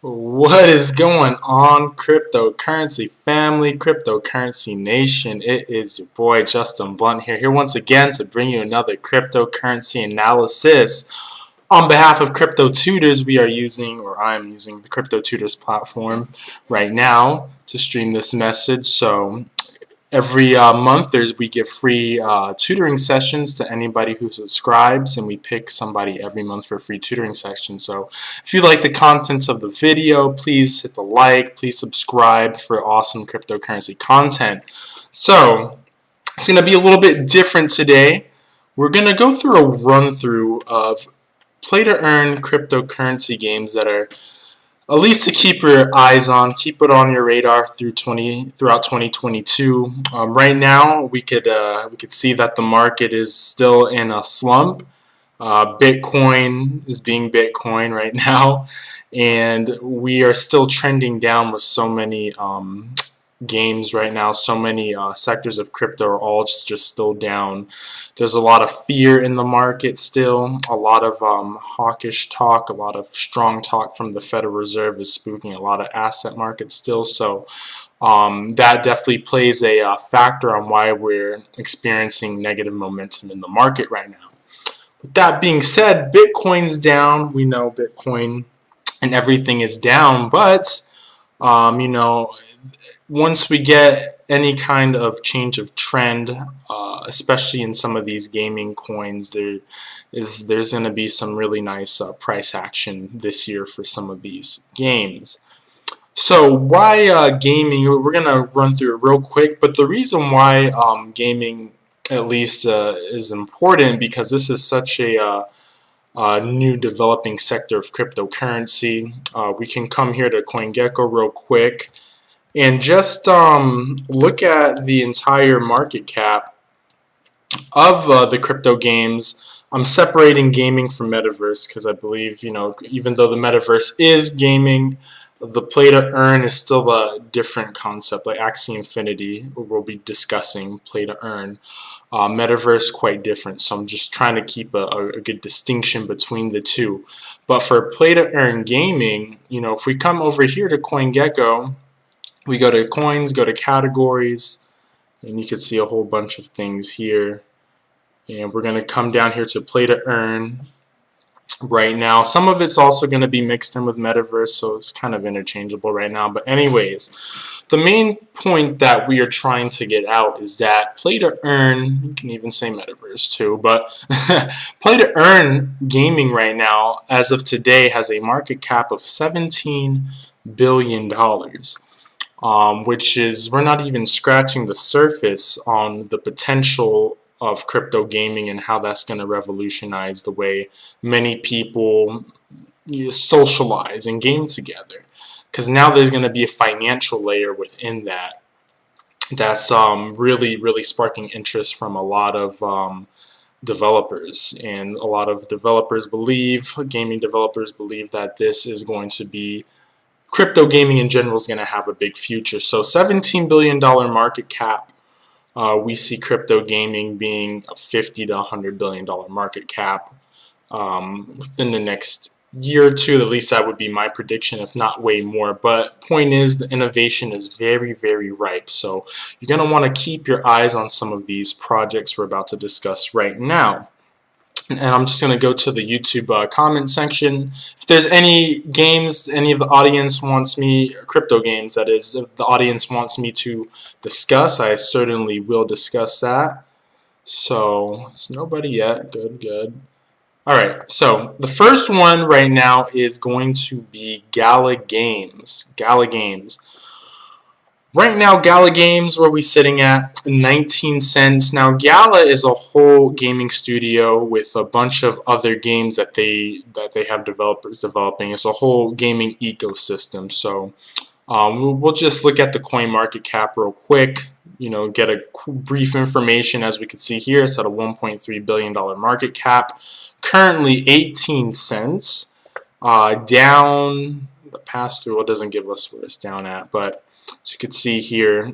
What is going on, cryptocurrency family, cryptocurrency nation? It is your boy Justin Blount here once again to bring you another cryptocurrency analysis. On behalf of Crypto Tutors, we are using, or I'm using, the Crypto Tutors platform right now to stream this message. So every month we give free tutoring sessions to anybody who subscribes, and we pick somebody every month for a free tutoring session. So if you like the contents of the video, please hit the like, please subscribe for awesome cryptocurrency content. So it's going to be a little bit different today. We're going to go through a run through of play to earn cryptocurrency games that are at least to keep your eyes on, keep it on your radar throughout 2022. Right now, we could see that the market is still in a slump. Bitcoin is being Bitcoin right now, and we are still trending down with so many games right now. So many sectors of crypto are all just still down. There's a lot of fear in the market still. A lot of hawkish talk, a lot of strong talk from the Federal Reserve is spooking a lot of asset markets still. So that definitely plays a factor on why we're experiencing negative momentum in the market right now. With that being said, Bitcoin's down. We know Bitcoin and everything is down, but you know, once we get any kind of change of trend, especially in some of these gaming coins, there's going to be some really nice price action this year for some of these games. So why gaming? We're going to run through it real quick, but the reason why gaming at least is important, because this is such a new developing sector of cryptocurrency. We can come here to CoinGecko real quick and just look at the entire market cap of the crypto games. I'm separating gaming from metaverse because I believe, even though the metaverse is gaming, the play to earn is still a different concept. Like Axie Infinity, we'll be discussing play to earn. Metaverse quite different, so I'm just trying to keep a good distinction between the two. But for play to earn gaming, if we come over here to CoinGecko, we go to coins, go to categories, and you can see a whole bunch of things here. And we're going to come down here to play to earn right now. Some of it's also going to be mixed in with metaverse, so it's kind of interchangeable right now. But anyways, the main point that we are trying to get out is that play to earn, you can even say metaverse too, but play to earn gaming right now, as of today, has a market cap of $17 billion. Which is, we're not even scratching the surface on the potential of crypto gaming and how that's going to revolutionize the way many people socialize and game together. Because now there's going to be a financial layer within that that's really sparking interest from a lot of developers. And a lot of developers believe, gaming developers believe, that this is going to be, crypto gaming in general is going to have a big future. So $17 billion market cap. We see crypto gaming being a $50 to $100 billion market cap within the next year or two. At least that would be my prediction, if not way more. But point is, the innovation is very ripe. So you're going to want to keep your eyes on some of these projects we're about to discuss right now. And I'm just going to go to the YouTube comment section. If there's any games any of the audience wants me, crypto games that is, if the audience wants me to discuss, I certainly will discuss that. So, it's nobody yet. Good. Alright, so the first one right now is going to be Gala Games. Right now, Gala Games, where we sitting at 19 cents. Now, Gala is a whole gaming studio with a bunch of other games that they have developers developing. It's a whole gaming ecosystem. So we'll just look at the coin market cap real quick. Get a brief information. As we can see here, it's at a $1.3 billion market cap. Currently 18 cents. Down the pass through. It doesn't give us where it's down at, but as you can see here,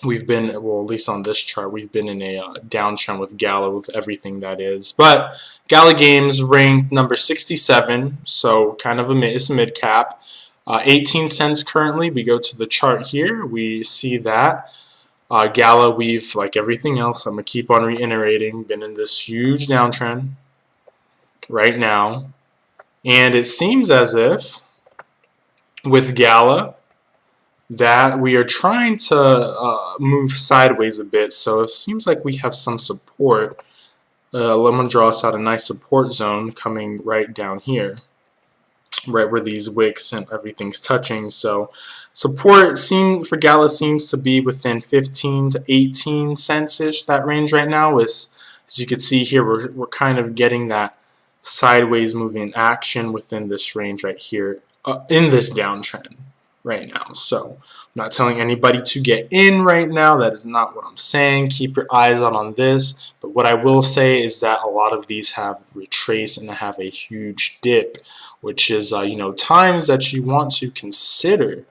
we've been, well, at least on this chart, we've been in a downtrend with Gala, with everything that is. But Gala Games ranked number 67, so kind of it's a mid cap. 18 cents currently. We go to the chart here, we see that Gala, we've, like everything else, I'm going to keep on reiterating, been in this huge downtrend right now. And it seems as if with Gala that we are trying to move sideways a bit. So it seems like we have some support. I'm going to draw us out a nice support zone coming right down here, right where these wicks and everything's touching. So support for Gala seems to be within 15 to 18 cents-ish. That range right now is, as you can see here, we're kind of getting that sideways moving action within this range right here in this downtrend right now. So I'm not telling anybody to get in right now. That is not what I'm saying. Keep your eyes out on this. But what I will say is that a lot of these have retraced and have a huge dip, which is times that you want to consider.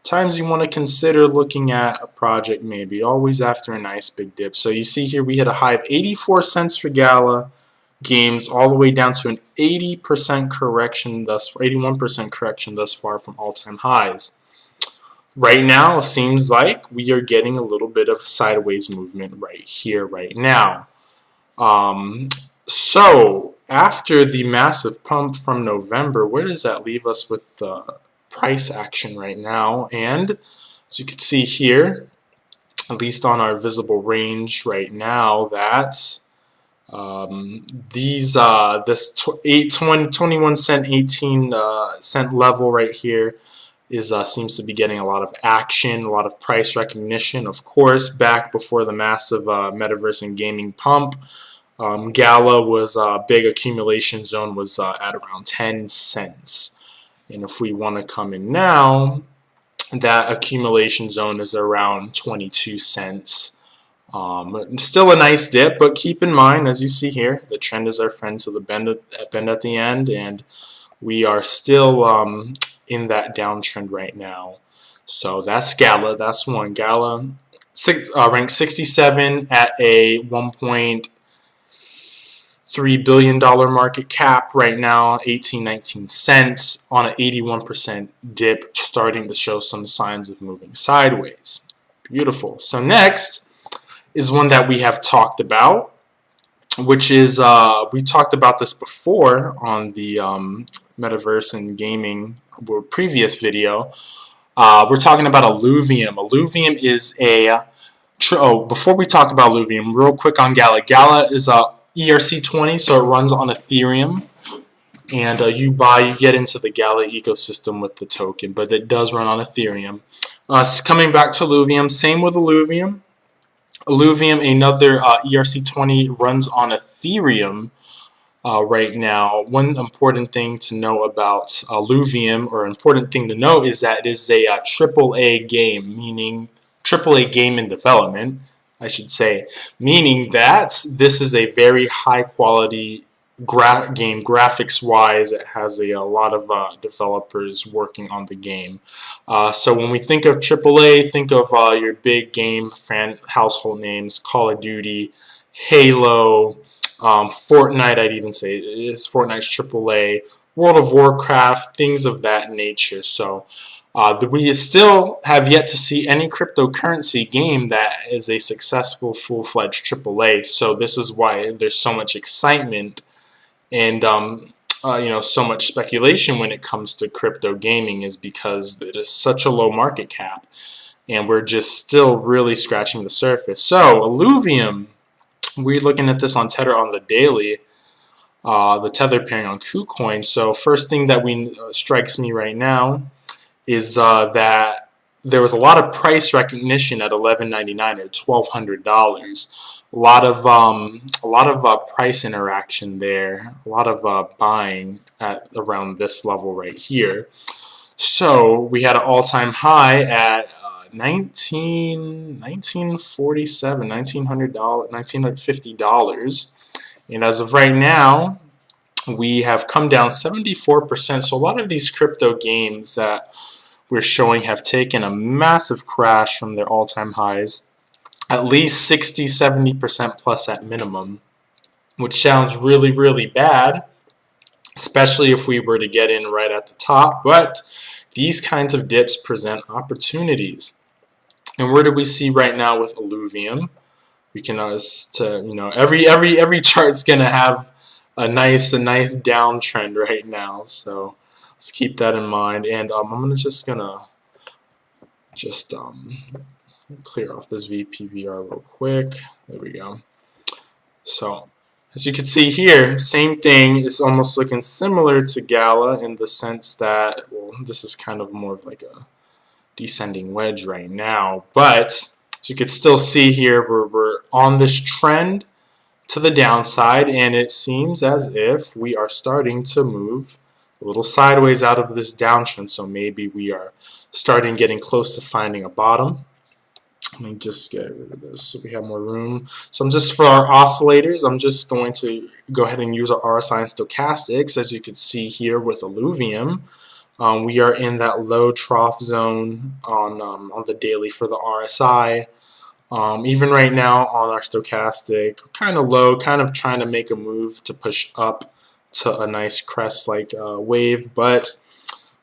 Times you want to consider looking at a project, maybe always after a nice big dip. So you see here we hit a high of 84 cents for Gala Games, all the way down to an 80% correction thus far, 81% correction thus far from all-time highs. Right now, it seems like we are getting a little bit of sideways movement right here, right now. So after the massive pump from November, where does that leave us with the price action right now? And as you can see here, at least on our visible range right now, that's this 21 cent, 18 cent level right here is seems to be getting a lot of action, a lot of price recognition. Of course, back before the massive metaverse and gaming pump, Gala was big accumulation zone was at around 10 cents. And if we want to come in now, that accumulation zone is around 22 cents. Still a nice dip, but keep in mind, as you see here, the trend is our friend to the bend at the end, and we are still in that downtrend right now. So that's Gala. That's one. Gala ranked 67 at a $1.3 billion market cap right now, 19 cents on an 81% dip, starting to show some signs of moving sideways. Beautiful. So next is one that we have talked about, which is, we talked about this before on the metaverse and gaming previous video. We're talking about Alluvium. Alluvium is before we talk about Alluvium, real quick on Gala. Gala is a ERC20, so it runs on Ethereum. And you get into the Gala ecosystem with the token, but it does run on Ethereum. Coming back to Alluvium, same with Alluvium. Alluvium, another ERC20, runs on Ethereum right now. One important thing to know about Alluvium, or important thing to know, is that it is a AAA game, meaning AAA game in development, I should say, meaning that this is a very high quality game graphics-wise. It has a lot of developers working on the game. So when we think of AAA, think of your big game household names: Call of Duty, Halo, Fortnite. I'd even say Fortnite's AAA, World of Warcraft, things of that nature. So we still have yet to see any cryptocurrency game that is a successful full-fledged AAA. So this is why there's so much excitement and so much speculation when it comes to crypto gaming, is because it is such a low market cap, and we're just still really scratching the surface. So Alluvium, we're looking at this on Tether on the daily, the Tether pairing on KuCoin. So first thing that strikes me right now is that there was a lot of price recognition at $11.99 or $1,200. A lot of price interaction there, a lot of buying at around this level right here. So we had an all-time high at $1,950, and as of right now, we have come down 74%. So a lot of these crypto games that we're showing have taken a massive crash from their all-time highs, at least 60-70% plus at minimum, which sounds really, really bad, especially if we were to get in right at the top. But these kinds of dips present opportunities. And where do we see right now with Alluvium? We can every chart's gonna have a nice downtrend right now. So let's keep that in mind. And I'm just gonna clear off this VPVR real quick. There we go. So as you can see here, same thing. It's almost looking similar to Gala in the sense that, well, this is kind of more of like a descending wedge right now, but as you can still see here, we're on this trend to the downside, and it seems as if we are starting to move a little sideways out of this downtrend. So maybe we are getting close to finding a bottom. Let me just get rid of this so we have more room. So I'm just, for our oscillators, I'm just going to go ahead and use our RSI and stochastics. As you can see here with Alluvium, we are in that low trough zone on the daily for the RSI. Even right now on our stochastic, kind of low, kind of trying to make a move to push up to a nice crest-like wave, but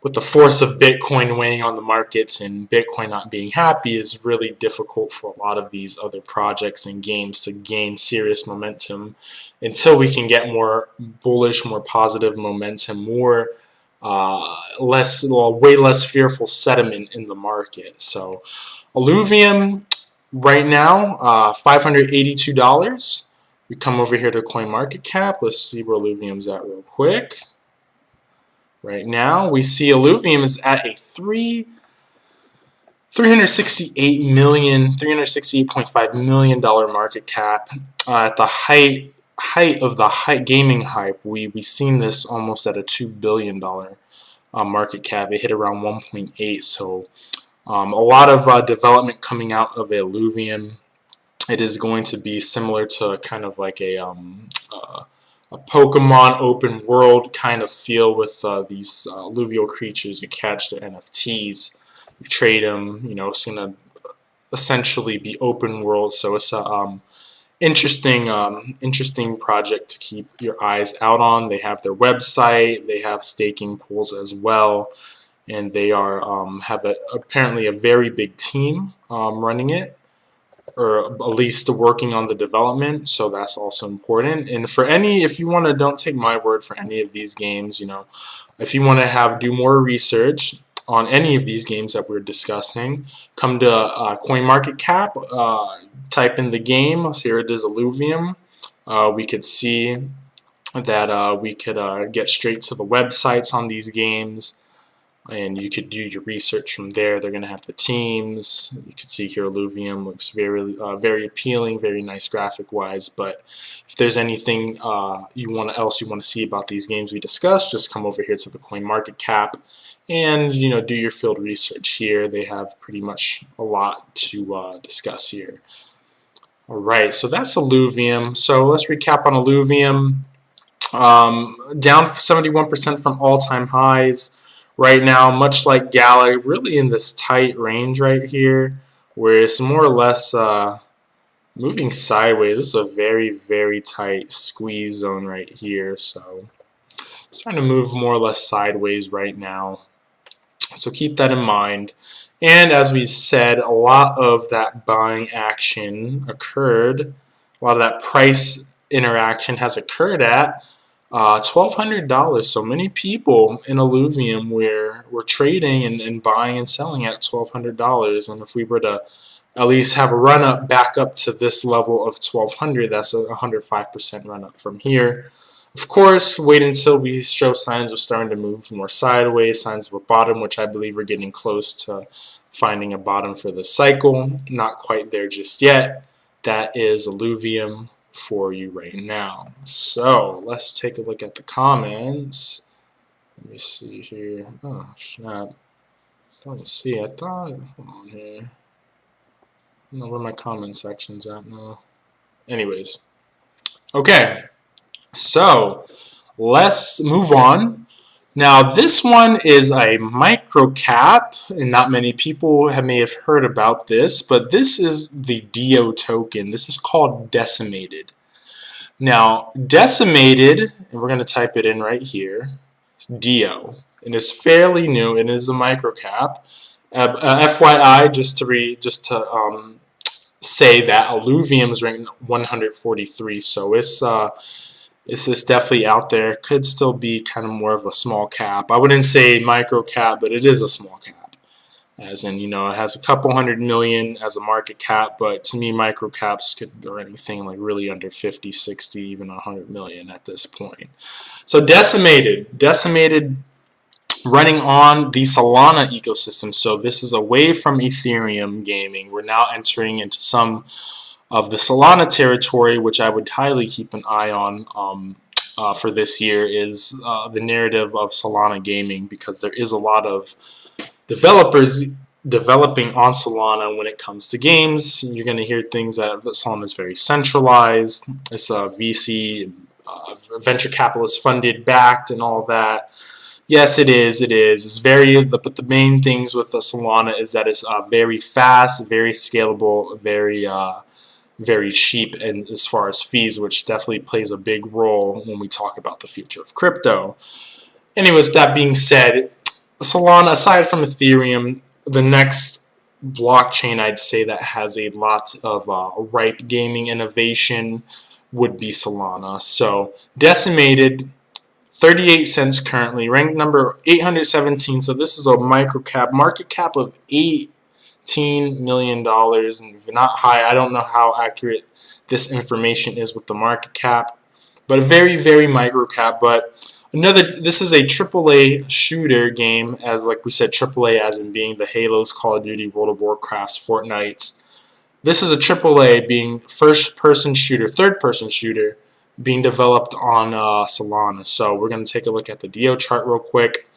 with the force of Bitcoin weighing on the markets and Bitcoin not being happy, is really difficult for a lot of these other projects and games to gain serious momentum until we can get more bullish, more positive momentum, more way less fearful sentiment in the market. So Alluvium right now, $582. We come over here to CoinMarketCap. Let's see where Alluvium's at real quick. Right now, we see Alluvium is at a $368.5 million market cap. At the height of the gaming hype, we've seen this almost at a $2 billion market cap. It hit around 1.8. So a lot of development coming out of Alluvium. It is going to be similar to kind of like a Pokemon open world kind of feel with these alluvial creatures. You catch their NFTs, you trade them. You know, it's going to essentially be open world. So it's a interesting project to keep your eyes out on. They have their website, they have staking pools as well, and they are have apparently a very big team running it, or at least working on the development, so that's also important. And for if you want to, don't take my word for any of these games, you know, if you want to do more research on any of these games that we're discussing, come to CoinMarketCap, type in the game. So here it is, Alluvium. We could see that we could get straight to the websites on these games, and you could do your research from there. They're going to have the teams. You can see here Alluvium looks very appealing, very nice graphic wise. But if there's anything you want to see about these games we discussed, just come over here to the CoinMarketCap and do your field research here. They have pretty much a lot to discuss here. All right, so that's Alluvium. So let's recap on Alluvium. Down 71% from all-time highs. Right now, much like Gala, really in this tight range right here, where it's more or less moving sideways. This is a very, very tight squeeze zone right here. So it's trying to move more or less sideways right now. So keep that in mind. And as we said, a lot of that buying action occurred. A lot of that price interaction has occurred at $1,200. So many people in Alluvium were trading and buying and selling at $1,200. And if we were to at least have a run up back up to this level of $1,200, that's a 105% run up from here. Of course, wait until we show signs of starting to move more sideways, signs of a bottom, which I believe we're getting close to finding a bottom for the cycle. Not quite there just yet. That is Alluvium for you right now. So let's take a look at the comments. Let me see here. Oh snap! Don't see. I thought. Hold on here. I don't know where my comment section's at now. Anyways, okay. So let's move on Now this one is a micro cap, and not many people may have heard about this, but this is the DO token. This is called decimated. Now decimated, and we're going to type it in right here, it's DO, and it's fairly new. It is a micro cap. FYI, just to say that Alluvium is ranked 143, so it's definitely out there. Could still be kind of more of a small cap. I wouldn't say micro cap, but it is a small cap. As in, it has a couple $100 million as a market cap, but to me, micro caps could be anything like really under 50, 60, even 100 million at this point. So decimated running on the Solana ecosystem. So this is away from Ethereum gaming. We're now entering into some of the Solana territory, which I would highly keep an eye on for this year, is the narrative of Solana gaming, because there is a lot of developers developing on Solana when it comes to games. You're going to hear things that Solana is very centralized. It's a VC, venture capitalist funded, backed, and all that. Yes, it is. It's very, but the main things with the Solana is that it's very fast, very scalable, very cheap, and as far as fees, which definitely plays a big role when we talk about the future of crypto. Anyways, that being said, Solana, aside from Ethereum, the next blockchain I'd say that has a lot of ripe gaming innovation would be Solana. So decimated, 38 cents currently, ranked number 817. So this is a micro cap, market cap of $18 million, and if not high, I don't know how accurate this information is with the market cap, but a very, very micro cap. But this is a AAA shooter game, as like we said, AAA as in being the Halos, Call of Duty, World of Warcraft, Fortnite. This is a AAA being first-person shooter, third-person shooter, being developed on Solana. So we're going to take a look at the DO chart real quick.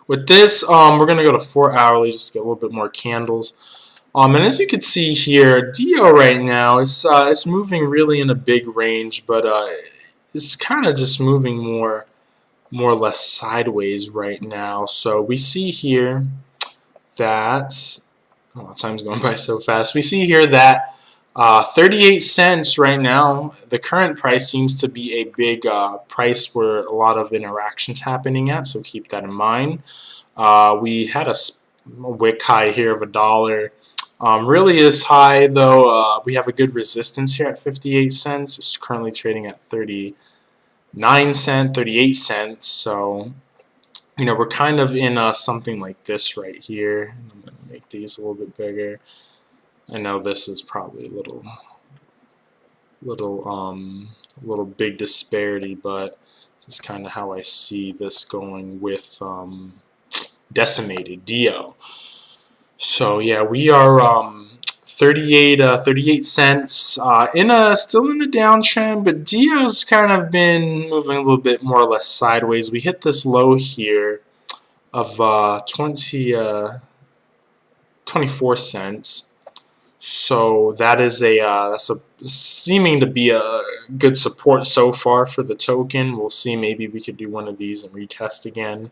With this, we're going to go to 4 hourly, just to get a little bit more candles. And as you can see here, DO right now it's moving really in a big range, but it's kind of just moving more or less sideways right now. So we see here that time's going by so fast. We see here that 38 cents right now, the current price seems to be a big price where a lot of interactions happening at, so keep that in mind. We had a wick high here of $1. Really is high though. We have a good resistance here at 58 cents. It's currently trading at 39 cents, 38 cents. So, we're kind of in something like this right here. I'm going to make these a little bit bigger. I know this is probably a little big disparity, but this is kind of how I see this going with decimated DO. So yeah, we are 38 cents still in a downtrend, but DO's kind of been moving a little bit more or less sideways. We hit this low here of 24 cents. So that is that's seeming to be a good support so far for the token. We'll see, maybe we could do one of these and retest again.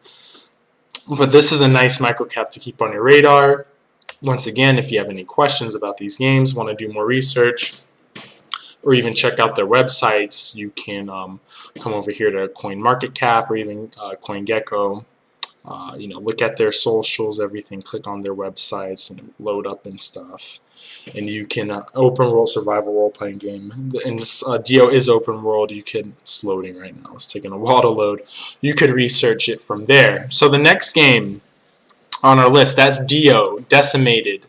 But this is a nice microcap to keep on your radar. Once again, if you have any questions about these games, want to do more research, or even check out their websites, you can come over here to CoinMarketCap or even CoinGecko. Look at their socials, everything, click on their websites and load up and stuff. And you can open world survival role-playing game, and this DO is open world. It's loading right now, it's taking a while to load. You could research it from there. So the next game on our list, that's DO, decimated,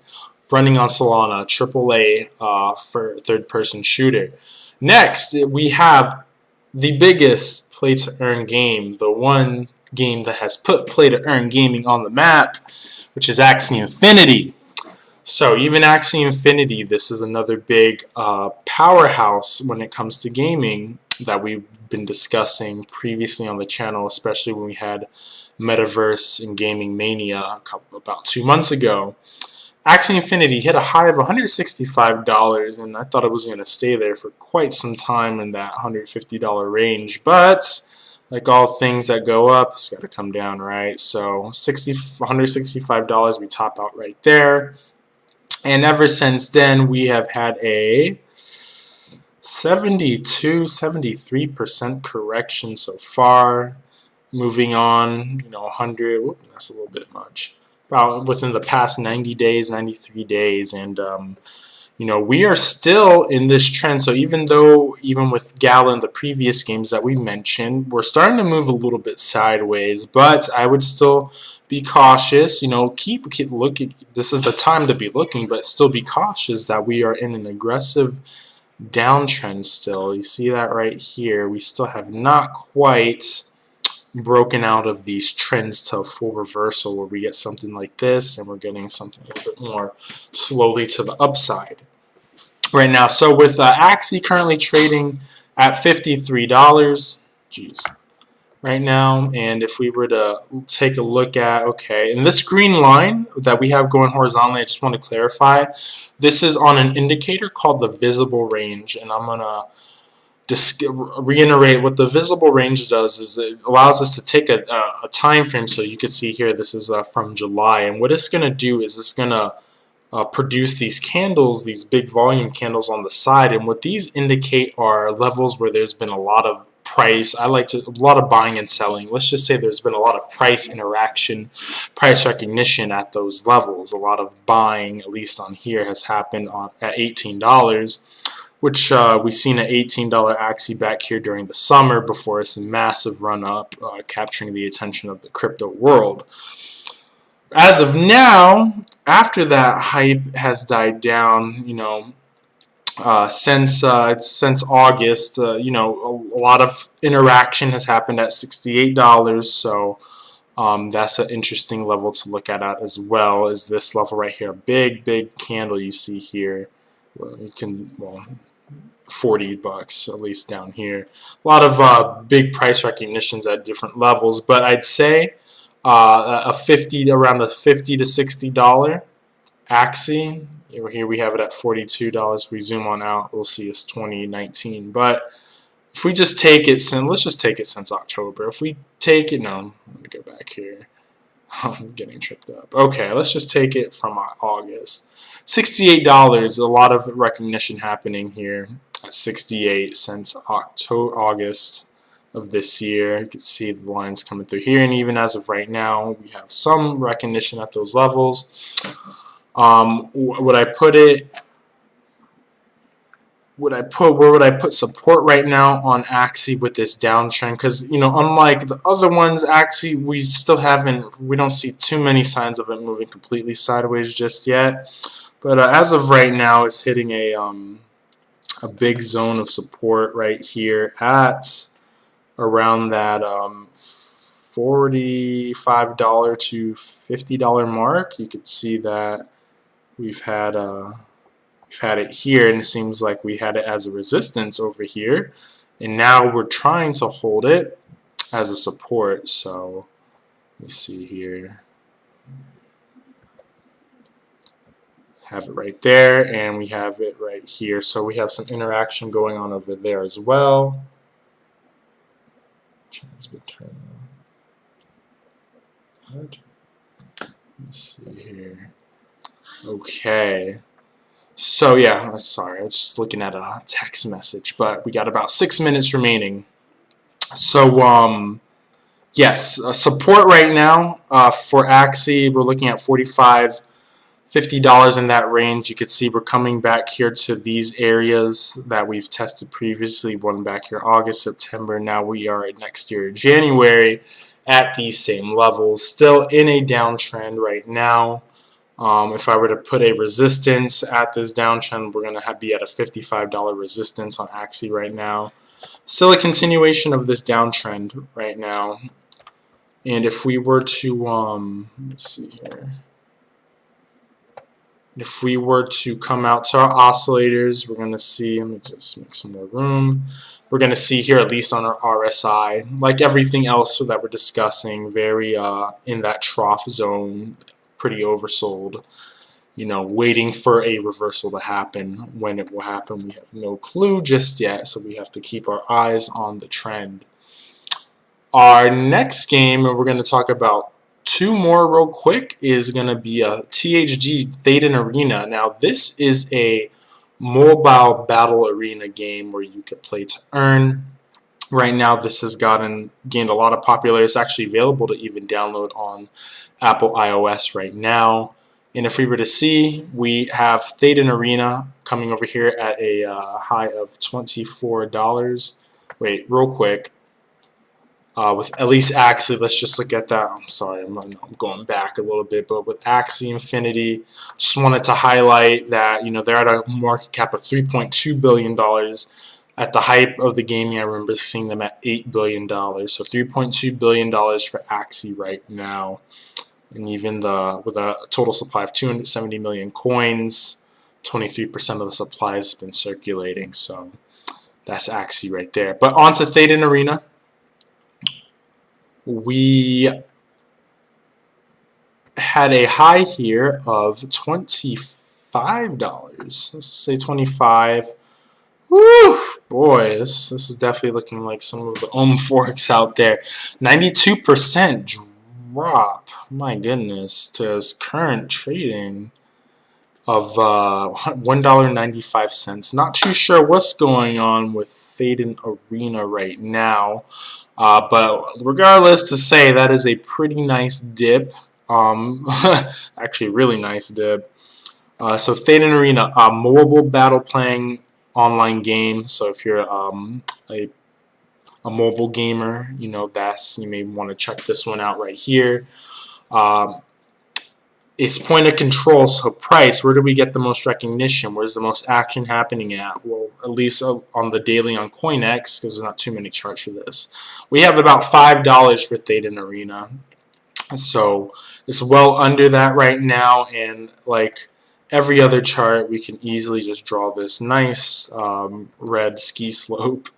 running on Solana, AAA for third-person shooter. Next, we have the biggest play-to-earn game, the one game that has put play-to-earn gaming on the map, which is Axie Infinity. So even Axie Infinity, this is another big powerhouse when it comes to gaming that we've been discussing previously on the channel, especially when we had Metaverse and Gaming Mania about 2 months ago. Axie Infinity hit a high of $165, and I thought it was going to stay there for quite some time in that $150 range, but like all things that go up, it's got to come down, right? So $165, we top out right there. And ever since then, we have had a 73% correction so far. Moving on, 100, whoop, that's a little bit much. About within the past 90 days, 93 days, and we are still in this trend. So even with Gala in the previous games that we mentioned, we're starting to move a little bit sideways, but I would still be cautious. Keep looking. This is the time to be looking, but still be cautious that we are in an aggressive downtrend still. You see that right here. We still have not quite broken out of these trends to a full reversal where we get something like this and we're getting something a little bit more slowly to the upside right now. So with Axie currently trading at $53 right now, and if we were to take a look at, okay, and this green line that we have going horizontally, I just want to clarify, this is on an indicator called the visible range, and I'm gonna reiterate what the visible range does is it allows us to take a time frame. So you can see here, this is from July, and what it's going to do is it's going to produce these candles, these big volume candles on the side, and what these indicate are levels where there's been a lot of price. A lot of buying and selling. Let's just say there's been a lot of price interaction, price recognition at those levels. A lot of buying, at least on here, has happened at $18. Which we've seen an $18 Axie back here during the summer before it's a massive run up, capturing the attention of the crypto world. As of now, after that hype has died down, since August, a lot of interaction has happened at $68. So that's an interesting level to look at as well. Is this level right here? Big candle you see here. Well, $40 at least down here. A lot of big price recognitions at different levels, but I'd say around the $50 to $60 Axie. Here we have it at $42. We zoom on out, we'll see it's 2019. But if we just take it let's just take it since October. If we take it, no, let me go back here. I'm getting tripped up. Okay, let's just take it from August. $68, a lot of recognition happening here at 68 since August of this year. You can see the lines coming through here, and even as of right now, we have some recognition at those levels. Would I put it? Where would I put support right now on Axie with this downtrend? Because unlike the other ones, Axie we don't see too many signs of it moving completely sideways just yet. But as of right now, it's hitting a big zone of support right here at around that $45 to $50 mark. You could see that we've had it here, and it seems like we had it as a resistance over here, and now we're trying to hold it as a support. So let me see here. Have it right there, and we have it right here. So we have some interaction going on over there as well. Transmit terminal. Let me see here. Okay. So yeah, sorry, I was just looking at a text message, but we got about 6 minutes remaining. So yes, support right now for Axie, we're looking at $45. $50 in that range. You can see we're coming back here to these areas that we've tested previously. One back here August, September. Now we are next year January at these same levels. Still in a downtrend right now. If I were to put a resistance at this downtrend, we're going to be at a $55 resistance on Axie right now. Still a continuation of this downtrend right now. And if we were to, let's see here. If we were to come out to our oscillators, we're going to see, let me just make some more room. We're going to see here, at least on our RSI, like everything else that we're discussing, very in that trough zone, pretty oversold. Waiting for a reversal to happen. When it will happen, we have no clue just yet, so we have to keep our eyes on the trend. Our next game, and we're going to talk about two more real quick, is going to be a THG Theta Arena. Now, this is a mobile battle arena game where you could play to earn. Right now, this has gained a lot of popularity. It's actually available to even download on Apple iOS right now. And if we were to see, we have Theta Arena coming over here at a high of $24. Wait, real quick. With at least Axie, let's just look at that. I'm sorry, I'm going back a little bit, but with Axie Infinity, just wanted to highlight that they're at a market cap of $3.2 billion. At the hype of the gaming, I remember seeing them at $8 billion. So $3.2 billion for Axie right now, and even with a total supply of 270 million coins, 23% of the supply has been circulating. So that's Axie right there. But on to Theta Arena. We had a high here of $25. Let's say 25. Woo! Boy, this is definitely looking like some of the forks out there. 92% drop. My goodness, to its current trading of $1.95. Not too sure what's going on with Theta Arena right now. But regardless, to say that is a pretty nice dip. Actually, really nice dip. So Theta Arena, a mobile battle playing online game. So if you're a mobile gamer, you may want to check this one out right here. It's point of control, so price, where do we get the most recognition? Where's the most action happening at? Well, at least on the daily on CoinX, because there's not too many charts for this. We have about $5 for Theta Arena. So it's well under that right now, and like every other chart, we can easily just draw this nice red ski slope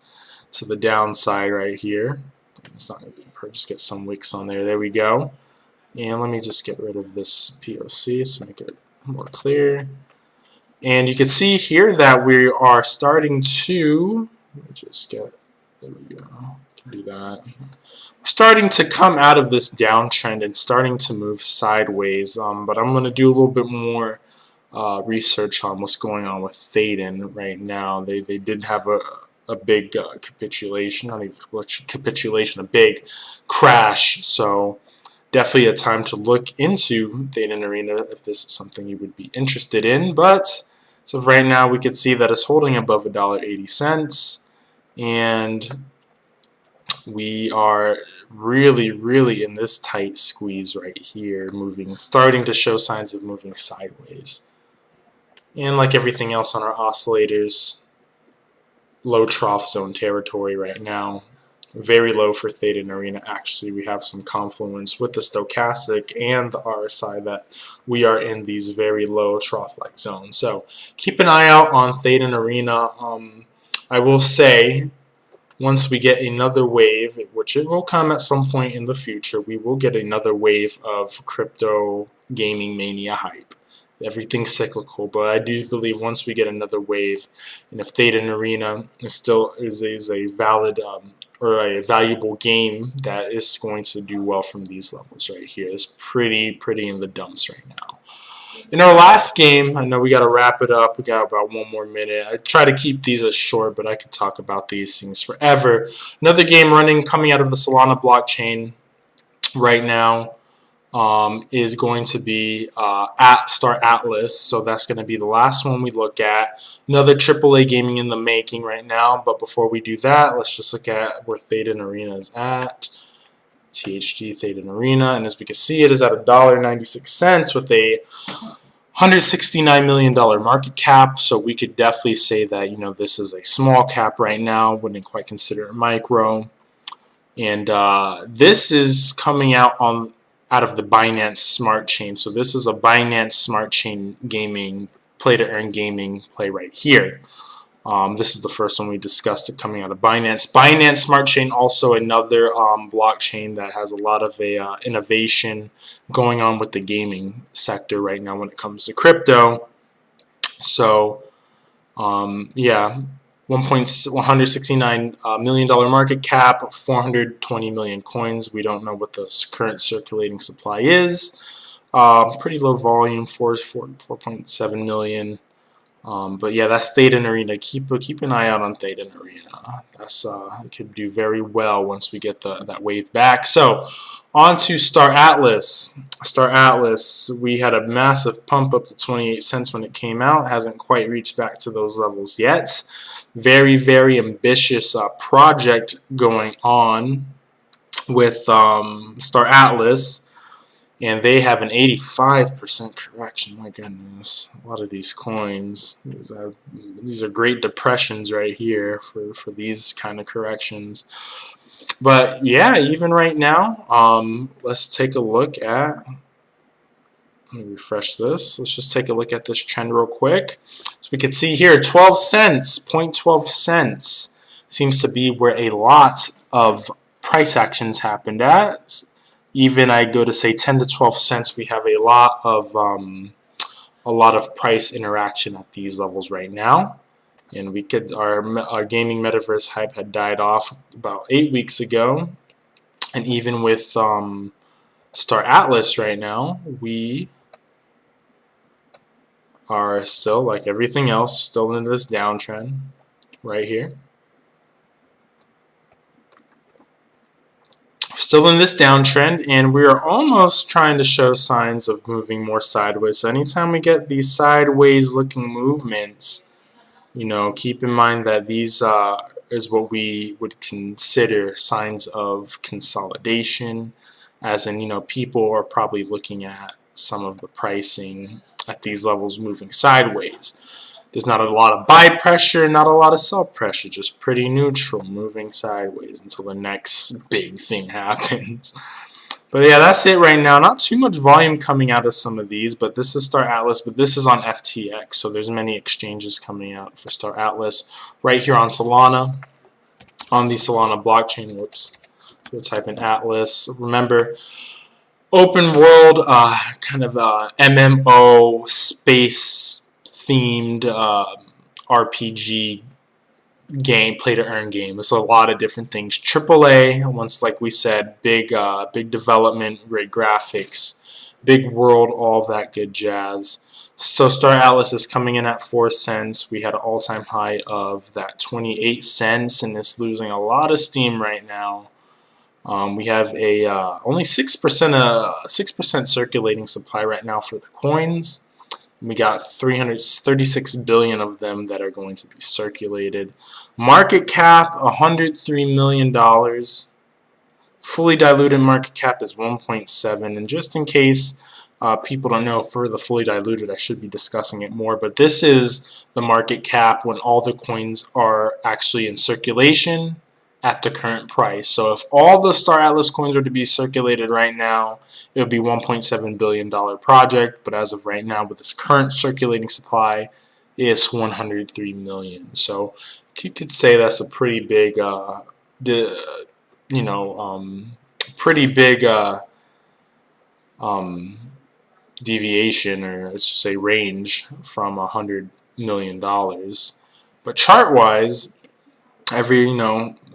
to the downside right here. It's not going to be perfect, just get some wicks on there. There we go. And let me just get rid of this POC to make it more clear. And you can see here that we are starting to, let me just get, there we go, do that. We're starting to come out of this downtrend and starting to move sideways. But I'm going to do a little bit more research on what's going on with Theta right now. They did have a big capitulation, not even capitulation, a big crash. So definitely a time to look into Theta Arena if this is something you would be interested in. But so right now we can see that it's holding above $1.80, and we are really in this tight squeeze right here, starting to show signs of moving sideways. And like everything else on our oscillators, low trough zone territory right now. Very low for Theta Arena. Actually, we have some confluence with the stochastic and the RSI that we are in these very low trough-like zones. So keep an eye out on Theta Arena. I will say, once we get another wave, which it will come at some point in the future, we will get another wave of crypto gaming mania hype. Everything's cyclical, but I do believe once we get another wave, and if Theta Arena is a valid or a valuable game that is going to do well from these levels right here. It's pretty in the dumps right now. In our last game, I know we got to wrap it up. We got about one more minute. I try to keep these as short, but I could talk about these things forever. Another game coming out of the Solana blockchain right now is going to be Star Atlas. So that's going to be the last one we look at. Another AAA gaming in the making right now. But before we do that, let's just look at where Theta Arena is at. THG Theta Arena, and as we can see, it is at $1.96 with a $169 million market cap. So we could definitely say that this is a small cap right now. Wouldn't quite consider it micro. And this is coming out of the Binance Smart Chain. So this is a Binance Smart Chain gaming play to earn gaming play right here. This is the first one we discussed, it coming out of Binance. Binance Smart Chain, also another blockchain that has a lot of innovation going on with the gaming sector right now when it comes to crypto. So yeah, $169 million market cap, 420 million coins. We don't know what the current circulating supply is. Pretty low volume, 4.7 million. But yeah, that's Theta and Arena. Keep an eye out on Theta and Arena. That's it could do very well once we get that wave back. So on to Star Atlas. Star Atlas, we had a massive pump up to 28 cents when it came out. Hasn't quite reached back to those levels yet. Very, very ambitious project going on with Star Atlas. And they have an 85% correction. My goodness, a lot of these coins. These are great depressions right here for these kind of corrections. But yeah, even right now, let's take a look at. Let me refresh this. Let's just take a look at this trend real quick. So we can see here, 12 cents, 0.12 cents seems to be where a lot of price actions happened at. Even I go to say 10 to 12 cents, we have a lot of price interaction at these levels right now. And we could our gaming metaverse hype had died off about 8 weeks ago, and even with Star Atlas right now, we are still, like everything else, still in this downtrend right here. Still in this downtrend, and we are almost trying to show signs of moving more sideways. So anytime we get these sideways looking movements, you know, keep in mind that these is what we would consider signs of consolidation, as in, you know, people are probably looking at some of the pricing at these levels moving sideways. There's not a lot of buy pressure, not a lot of sell pressure, just pretty neutral, moving sideways until the next big thing happens. But yeah, that's it right now. Not too much volume coming out of some of these, but this is Star Atlas, but this is on FTX, so there's many exchanges coming out for Star Atlas. Right here on Solana, on the Solana blockchain, whoops, we'll type in Atlas. Remember, open world, kind of MMO space themed RPG game, play to earn game. It's a lot of different things. AAA, once like we said, big development, great graphics, big world, all that good jazz. So Star Atlas is coming in at 4 cents. We had an all-time high of that 28 cents, and it's losing a lot of steam right now. We have a only 6% circulating supply right now for the coins. We got 336 billion of them that are going to be circulated. Market cap, $103 million. Fully diluted market cap is 1.7. And just in case people don't know, for the fully diluted, I should be discussing it more. But this is the market cap when all the coins are actually in circulation at the current price. So if all the Star Atlas coins are to be circulated right now, it would be $1.7 billion project, but as of right now, with its current circulating supply, it's 103 million. So you could say that's a pretty big, pretty big deviation, or let's just say range, from $100 million. But chart-wise,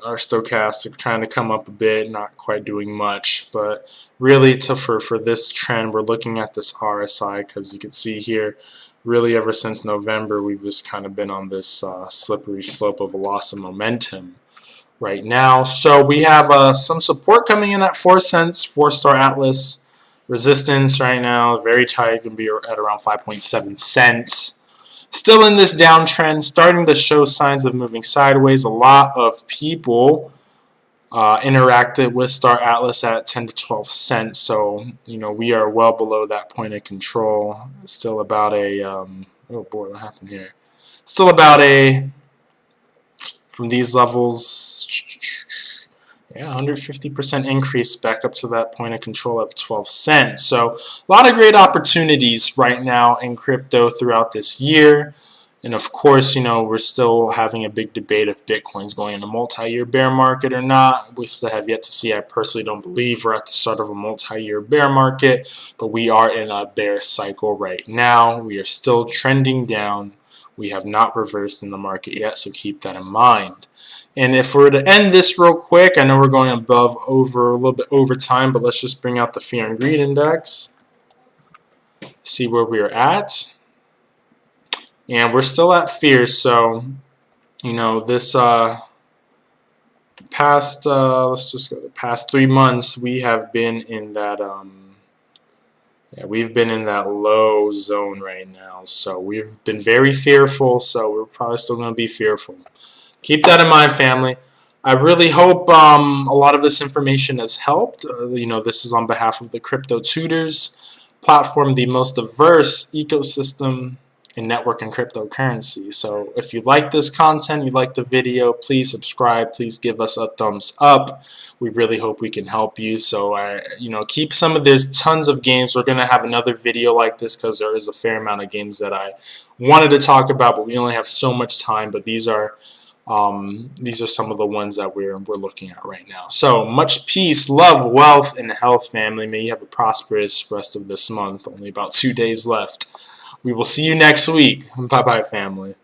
our stochastics trying to come up a bit, not quite doing much, but really for this trend, we're looking at this RSI, because you can see here, really ever since November, we've just kind of been on this slippery slope of a loss of momentum right now. So we have some support coming in at 4 cents for Star Atlas. Resistance right now, very tight, going to be at around 5.7 cents. Still in this downtrend, starting to show signs of moving sideways. A lot of people interacted with Star Atlas at 10 to 12 cents. So, we are well below that point of control. Still about a, oh boy, what happened here? Still about a, from these levels, yeah, 150% increase back up to that point of control of 12 cents. So a lot of great opportunities right now in crypto throughout this year. And of course, we're still having a big debate if Bitcoin's going in a multi-year bear market or not. We still have yet to see. I personally don't believe we're at the start of a multi-year bear market, but we are in a bear cycle right now. We are still trending down. We have not reversed in the market yet, so keep that in mind. And if we're to end this real quick, I know we're going over a little bit over time, but let's just bring out the fear and greed index, see where we're at. And we're still at fear, so you know this past let's just go the past 3 months we have been in that yeah, we've been in that low zone right now, so we've been very fearful, so we're probably still going to be fearful. Keep that in mind, family. I really hope a lot of this information has helped. You know, this is on behalf of the Crypto Tutors platform, the most diverse ecosystem in network and cryptocurrency. So if you like this content, you like the video, please subscribe, please give us a thumbs up. We really hope we can help you. So you know, keep some of, there's tons of games. We're going to have another video like this because there is a fair amount of games that I wanted to talk about, but we only have so much time. But these are some of the ones that we're looking at right now. So much peace, love, wealth, and health, family. May you have a prosperous rest of this month. Only about 2 days left. We will see you next week. Bye-bye, family.